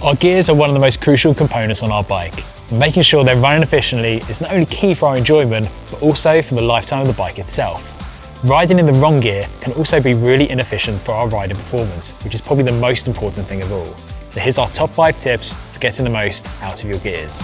Our gears are one of the most crucial components on our bike. Making sure they're running efficiently is not only key for our enjoyment, but also for the lifetime of the bike itself. Riding in the wrong gear can also be really inefficient for our riding performance, which is probably the most important thing of all. So here's our top 5 tips for getting the most out of your gears.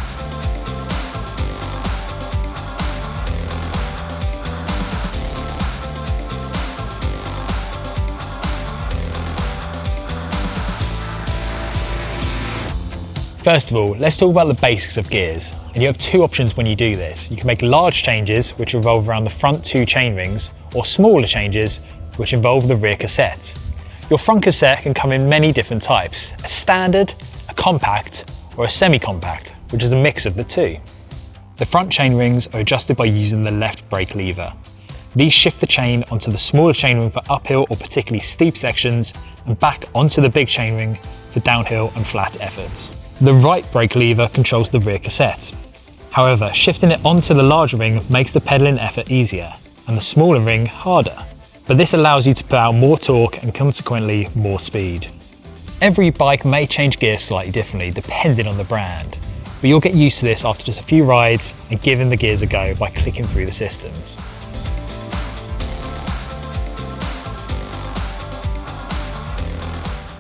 First of all, let's talk about the basics of gears. And you have 2 options when you do this. You can make large changes, which revolve around the front 2 chainrings, or smaller changes, which involve the rear cassette. Your front cassette can come in many different types: a standard, a compact, or a semi-compact, which is a mix of the 2. The front chainrings are adjusted by using the left brake lever. These shift the chain onto the smaller chainring for uphill or particularly steep sections, and back onto the big chainring for downhill and flat efforts. The right brake lever controls the rear cassette. However, shifting it onto the larger ring makes the pedaling effort easier, and the smaller ring harder. But this allows you to put out more torque and consequently more speed. Every bike may change gears slightly differently depending on the brand, but you'll get used to this after just a few rides and giving the gears a go by clicking through the systems.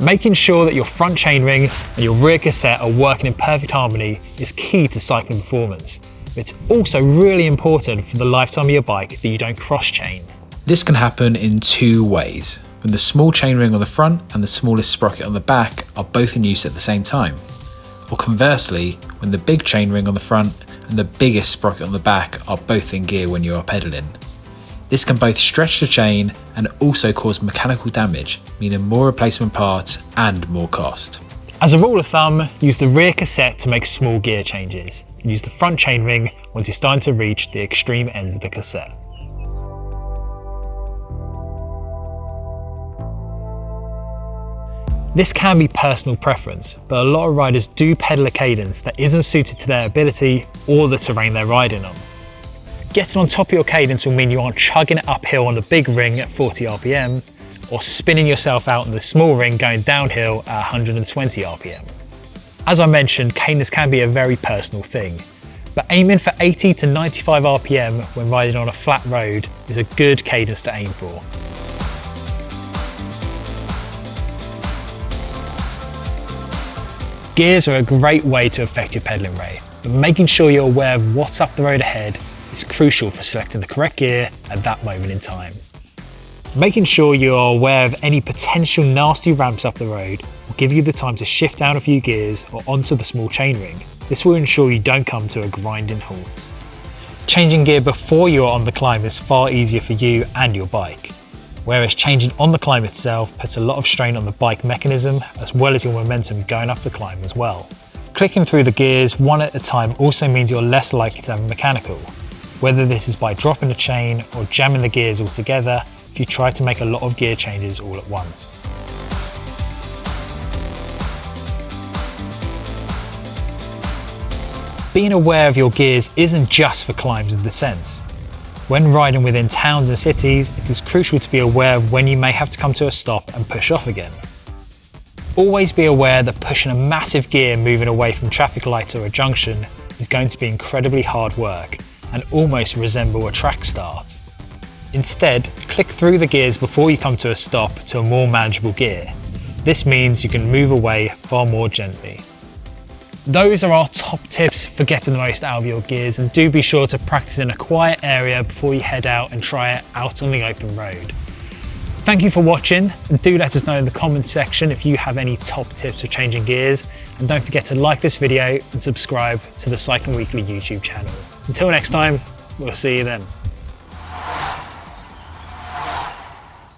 Making sure that your front chainring and your rear cassette are working in perfect harmony is key to cycling performance. It's also really important for the lifetime of your bike that you don't cross-chain. This can happen in 2 ways, when the small chainring on the front and the smallest sprocket on the back are both in use at the same time. Or conversely, when the big chainring on the front and the biggest sprocket on the back are both in gear when you are pedaling. This can both stretch the chain and also cause mechanical damage, meaning more replacement parts and more cost. As a rule of thumb, use the rear cassette to make small gear changes, and use the front chainring once you're starting to reach the extreme ends of the cassette. This can be personal preference, but a lot of riders do pedal a cadence that isn't suited to their ability or the terrain they're riding on. Getting on top of your cadence will mean you aren't chugging it uphill on the big ring at 40 RPM, or spinning yourself out in the small ring going downhill at 120 RPM. As I mentioned, cadence can be a very personal thing, but aiming for 80 to 95 RPM when riding on a flat road is a good cadence to aim for. Gears are a great way to affect your pedaling rate, but making sure you're aware of what's up the road ahead is crucial for selecting the correct gear at that moment in time. Making sure you are aware of any potential nasty ramps up the road will give you the time to shift down a few gears or onto the small chainring. This will ensure you don't come to a grinding halt. Changing gear before you are on the climb is far easier for you and your bike, whereas changing on the climb itself puts a lot of strain on the bike mechanism as well as your momentum going up the climb as well. Clicking through the gears one at a time also means you're less likely to have a mechanical, whether this is by dropping the chain or jamming the gears all together if you try to make a lot of gear changes all at once. Being aware of your gears isn't just for climbs and descents. When riding within towns and cities, it is crucial to be aware of when you may have to come to a stop and push off again. Always be aware that pushing a massive gear moving away from traffic lights or a junction is going to be incredibly hard work and almost resemble a track start. Instead, click through the gears before you come to a stop to a more manageable gear. This means you can move away far more gently. Those are our top tips for getting the most out of your gears, and do be sure to practice in a quiet area before you head out and try it out on the open road. Thank you for watching, and do let us know in the comments section if you have any top tips for changing gears, and don't forget to like this video and subscribe to the Cycling Weekly YouTube channel. Until next time, we'll see you then.